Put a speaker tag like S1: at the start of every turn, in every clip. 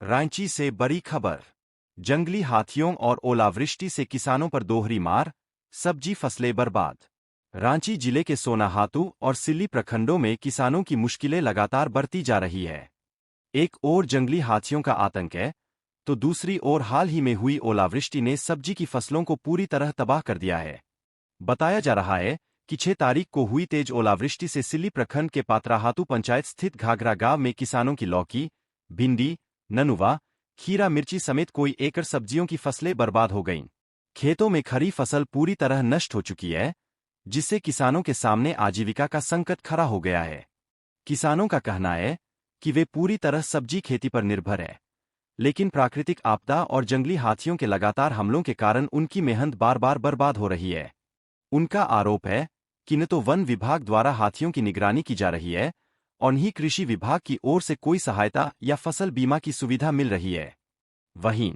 S1: रांची से बड़ी खबर। जंगली हाथियों और ओलावृष्टि से किसानों पर दोहरी मार, सब्जी फसलें बर्बाद। रांची जिले के सोनाहातू और सिल्ली प्रखंडों में किसानों की मुश्किलें लगातार बढ़ती जा रही है। एक ओर जंगली हाथियों का आतंक है, तो दूसरी ओर हाल ही में हुई ओलावृष्टि ने सब्जी की फसलों को पूरी तरह तबाह कर दिया है। बताया जा रहा है कि 6 तारीख को हुई तेज ओलावृष्टि से सिल्ली प्रखंड के पात्राहातू पंचायत स्थित घाघरा गांव में किसानों की लौकी, भिंडी, ननुवा, खीरा मिर्ची समेत कोई एकड़ सब्जियों की फसलें बर्बाद हो गईं। खेतों में खड़ी फसल पूरी तरह नष्ट हो चुकी है, जिससे किसानों के सामने आजीविका का संकट खड़ा हो गया है। किसानों का कहना है कि वे पूरी तरह सब्जी खेती पर निर्भर है, लेकिन प्राकृतिक आपदा और जंगली हाथियों के लगातार हमलों के कारण उनकी मेहनत बार बार बर्बाद हो रही है। उनका आरोप है कि न तो वन विभाग द्वारा हाथियों की निगरानी की जा रही है और न ही कृषि विभाग की ओर से कोई सहायता या फसल बीमा की सुविधा मिल रही है। वहीं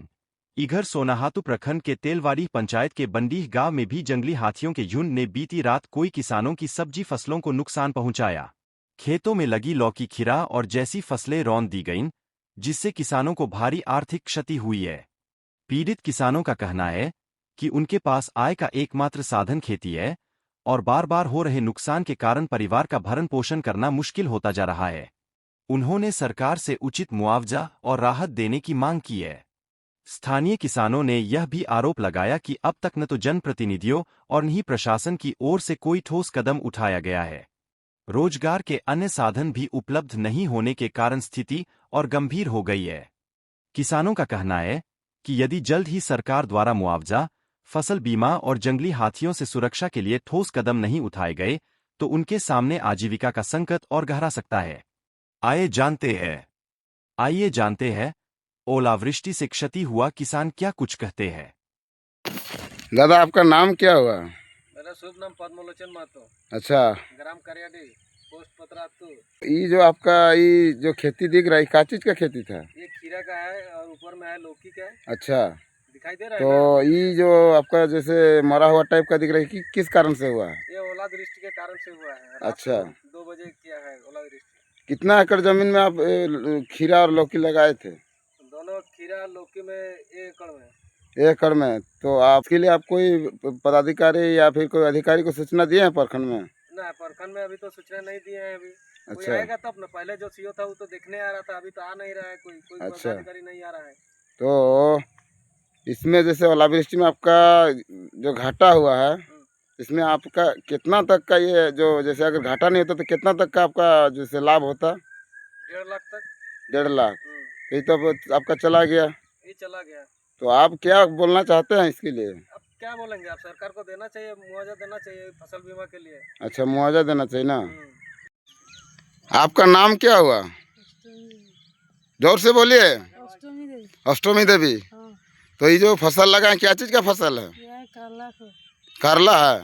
S1: इधर सोनाहातू प्रखंड के तेलवाड़ी पंचायत के बंडीह गांव में भी जंगली हाथियों के झुंड ने बीती रात कोई किसानों की सब्जी फसलों को नुकसान पहुंचाया। खेतों में लगी लौकी, खीरा और जैसी फसलें रौंद दी गईं, जिससे किसानों को भारी आर्थिक क्षति हुई है। पीड़ित किसानों का कहना है कि उनके पास आय का एकमात्र साधन खेती है और बार बार हो रहे नुकसान के कारण परिवार का भरण पोषण करना मुश्किल होता जा रहा है। उन्होंने सरकार से उचित मुआवजा और राहत देने की मांग की है। स्थानीय किसानों ने यह भी आरोप लगाया कि अब तक न तो जनप्रतिनिधियों और न ही प्रशासन की ओर से कोई ठोस कदम उठाया गया है। रोजगार के अन्य साधन भी उपलब्ध नहीं होने के कारण स्थिति और गंभीर हो गई है। किसानों का कहना है कि यदि जल्द ही सरकार द्वारा मुआवजा, फसल बीमा और जंगली हाथियों से सुरक्षा के लिए ठोस कदम नहीं उठाए गए, तो उनके सामने आजीविका का संकट और गहरा सकता है। आइए जानते हैं, ओलावृष्टि से क्षति हुआ किसान क्या कुछ कहते हैं।
S2: दादा, आपका नाम क्या हुआ?
S3: मेरा शुभ नाम पद्मलोचन महतो,
S2: अच्छा,
S3: ग्राम करियाडी, पोस्ट पतरातू।
S2: ये जो आपका ये जो खेती दिख रहा है, क्या चीज का खेती था?
S3: ये खीरा का है और ऊपर में है लौकी का।
S2: अच्छा,
S3: दिखाई दे रहा
S2: तो
S3: है ना?
S2: ये जो आपका जैसे मरा हुआ टाइप का दिख रहा है, कि किस कारण से हुआ है?
S3: ये ओलावृष्टि के कारण से हुआ है। रात
S2: अच्छा,
S3: को 2 बजे किया है ओलावृष्टि।
S2: कितना एकड़ जमीन में आप खीरा और लौकी लगाए थे?
S3: दोनों खीरा लौकी में 1 एकड़ में।
S2: 1 एकड़ में। तो आपके लिए आप कोई पदाधिकारी या फिर कोई अधिकारी को सूचना दिए हैं प्रखंड में?
S3: ना, प्रखंड में अभी तो सूचना नहीं दिए हैं। अभी कोई
S2: अच्छा,
S3: आएगा तब ना। पहले जो सीओ था वो तो देखने आ रहा था, अभी तो आ नहीं रहा है। कोई
S2: अच्छा,
S3: पदाधिकारी नहीं आ रहा है।
S2: तो इसमें जैसे ओलावृष्टि में आपका जो घाटा हुआ है, इसमें आपका कितना तक का ये जो जैसे अगर घाटा नहीं होता तो कितना तक का आपका जैसे लाभ होता?
S3: 1.5 लाख तक।
S2: 1.5 लाख। ये तो अब आपका चला गया।
S3: ये चला गया।
S2: तो आप क्या बोलना चाहते हैं इसके लिए?
S3: अब क्या बोलेंगे, आप सरकार को देना चाहिए, मुआवजा देना चाहिए फसल बीमा के लिए।
S2: अच्छा, मुआवजा देना चाहिए ना। आपका नाम क्या हुआ? जोर से बोलिए। अष्टमी देवी। तो ये जो फसल लगा है, क्या चीज का फसल है?
S4: करला
S2: करला है।